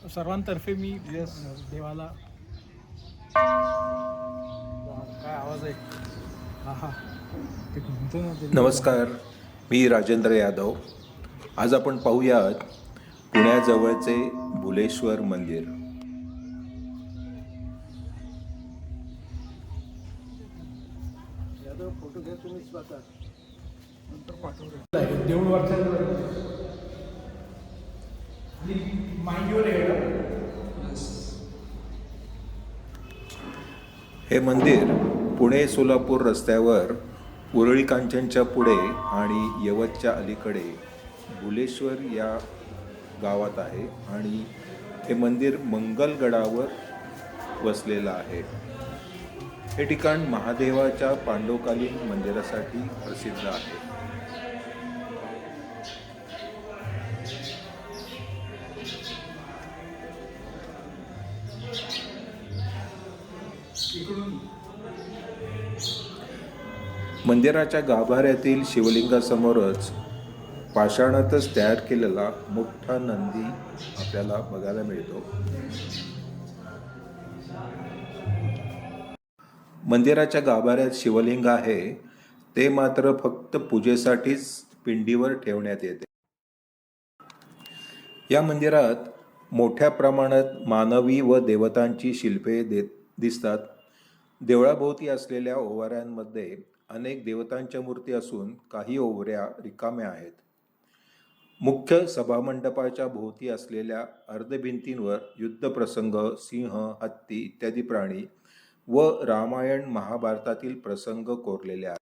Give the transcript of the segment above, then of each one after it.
सर्वांतर्फे मी देवाला काय आवाज आहे. हा हा ते म्हणतो ना ते. नमस्कार, मी राजेंद्र यादव. आज आपण पाहूयात पुण्याजवळचे भुलेश्वर मंदिर. यादव फोटो घ्या तुम्ही स्वतः, नंतर पाठवतो. देऊळ वर्षाला मांडीवर हे मंदिर पुणे सोलापूर रस्त्यावर उरळी कांचनच्या पुढे आणि यवतच्या अलीकडे भुलेश्वर या गावात आहे आणि हे मंदिर मंगलगडावर वसलेलं आहे. हे ठिकाण महादेवाच्या पांडवकालीन मंदिरासाठी प्रसिद्ध आहे. मंदिराच्या गाभाऱ्यातील शिवलिंगासमोरच पाषाणातच तयार केलेला मोठा नंदी आपल्याला बघायला मिळतो. मंदिराच्या गाभाऱ्यात शिवलिंग आहे, ते मात्र फक्त पूजेसाठीच पिंडीवर ठेवण्यात येते. या मंदिरात मोठ्या प्रमाणात मानवी व देवतांची शिल्पे दिसतात. देवळाभोवती असलेल्या ओवाऱ्यांमध्ये अनेक देवतांच्या मूर्ती असून काही ओवऱ्या रिकाम्या आहेत. मुख्य सभामंडपाच्या भोवती असलेल्या अर्धभिंतींवर युद्धप्रसंग, सिंह, हत्ती इत्यादी प्राणी व रामायण महाभारतातील प्रसंग कोरलेले आहेत.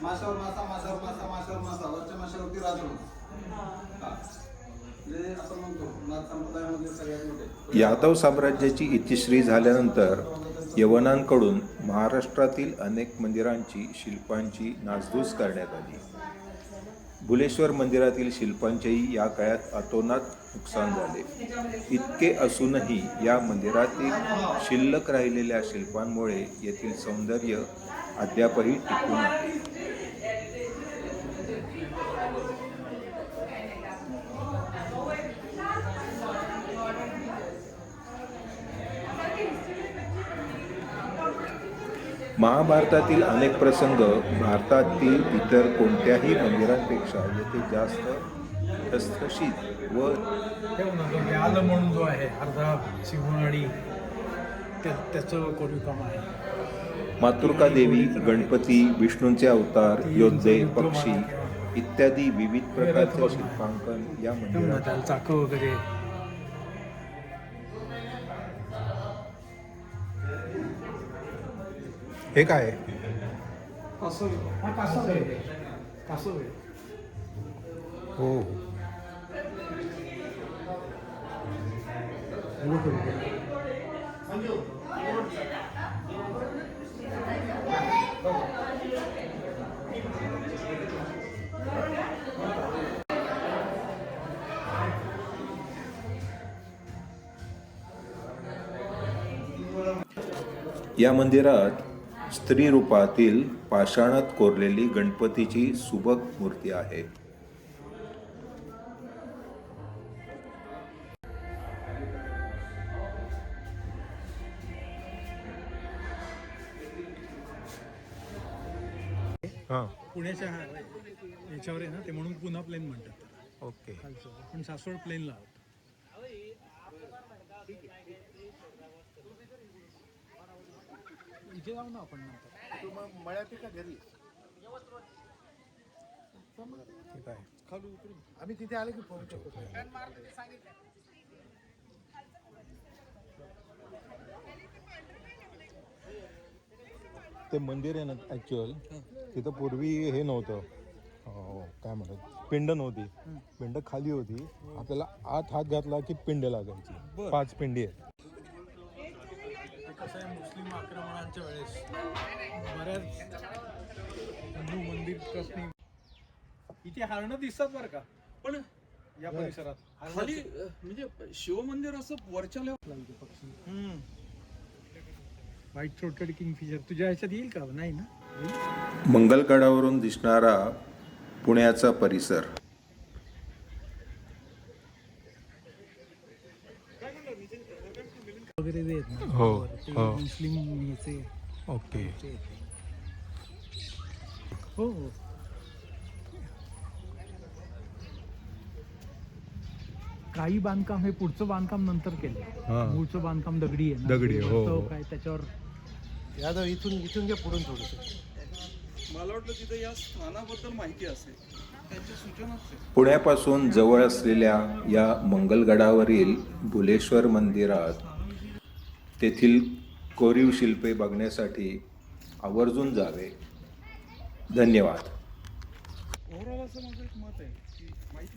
माशावर मासा, माशावर मासा, माशावर मासा, वरच्या माशावरती राजू. म्हणजे असं म्हणतो नाथ संप्रदायामध्ये सगळ्यात मोठे यादव साम्राज्याची इतिश्री झाल्यानंतर यवनांकडून महाराष्ट्रातील अनेक मंदिरांची शिल्पांची नासधूस करण्यात आली. भुलेश्वर मंदिरातील शिल्पांचेही या काळात अतोनात नुकसान झाले. इतके असूनही या मंदिरातील शिल्लक राहिलेल्या शिल्पांमुळे येथील सौंदर्य अद्यापही टिकून आहे. महाभारतातील अनेक प्रसंग भारतातील इतर कोणत्याही मंदिरांपेक्षा येथे जास्त ठसठशीत व आलं म्हणून जो आहे अर्धा सिंहवाडी त्याचं कोरीवकाम आहे. मातृका देवी, गणपती, विष्णूंचे अवतार, योद्धे, पक्षी इत्यादी विविध प्रकारचे शिल्पांकन या मंदिरात. चाकं वगैरे हे काय कासव आहे. हो. या मंदिरात स्त्री रूपातील पाषाणात कोरलेली गणपतीची सुबक मूर्ती आहे. हां पुण्याच्या याच्यावर आहे ना ते, म्हणून पुन्हा प्लेन म्हणतात त्याला. ओके. खालचं पण सासवड प्लेनला आहोत. इथे जाऊ ना आपण नंतर. मळ्यात का घरी ठीक आहे. खाली उतरून आम्ही तिथे आले की फोन करतो. ते मंदिर आहे ना ॲक्च्युअल तिथं पूर्वी हे नव्हतं, काय म्हणतात, पिंड नव्हती. पिंड खाली होती. आपल्याला आत हात घातला की पिंड लागायची. 5 पिंडी आहेत. कसं आहे, मुस्लिम आक्रमणांच्या वेळेस बऱ्याच हिंदू मंदिर ट्रस्टनी इथे हरणं दिसतात बरं का, पण या परिसरात खाली म्हणजे शिवमंदिर असं वरच्या इथे पक्षी. व्हाईट थ्रोटेड किंगफिशर तुझ्या ह्याच्यात येईल का? नाही ना. मंगलगडावरून दिसणारा पुण्याचा परिसर. वगैरे जे आहेत ना, हो, ते हो. मुस्लिम याचे. ओके. हो हो. काही बांधकाम हे पुढचं बांधकाम नंतर केलं. हां. मूळचं बांधकाम दगडी आहे ना. दगडी आहे, हो, तो हो. काय त्याच्यावर यादव इथून घ्या पुढून थोडंसं. मला वाटलं तिथं या स्थानाबद्दल माहिती असेल, त्यांच्या सूचनाच आहे. पुण्यापासून जवळ असलेल्या या मंगलगडावरील बुलेश्वर मंदिरात तेथील कोरीव शिल्पे बघण्यासाठी आवर्जून जावे. धन्यवाद. ओव्हरऑल असं माझं एक मत आहे की माहित नाही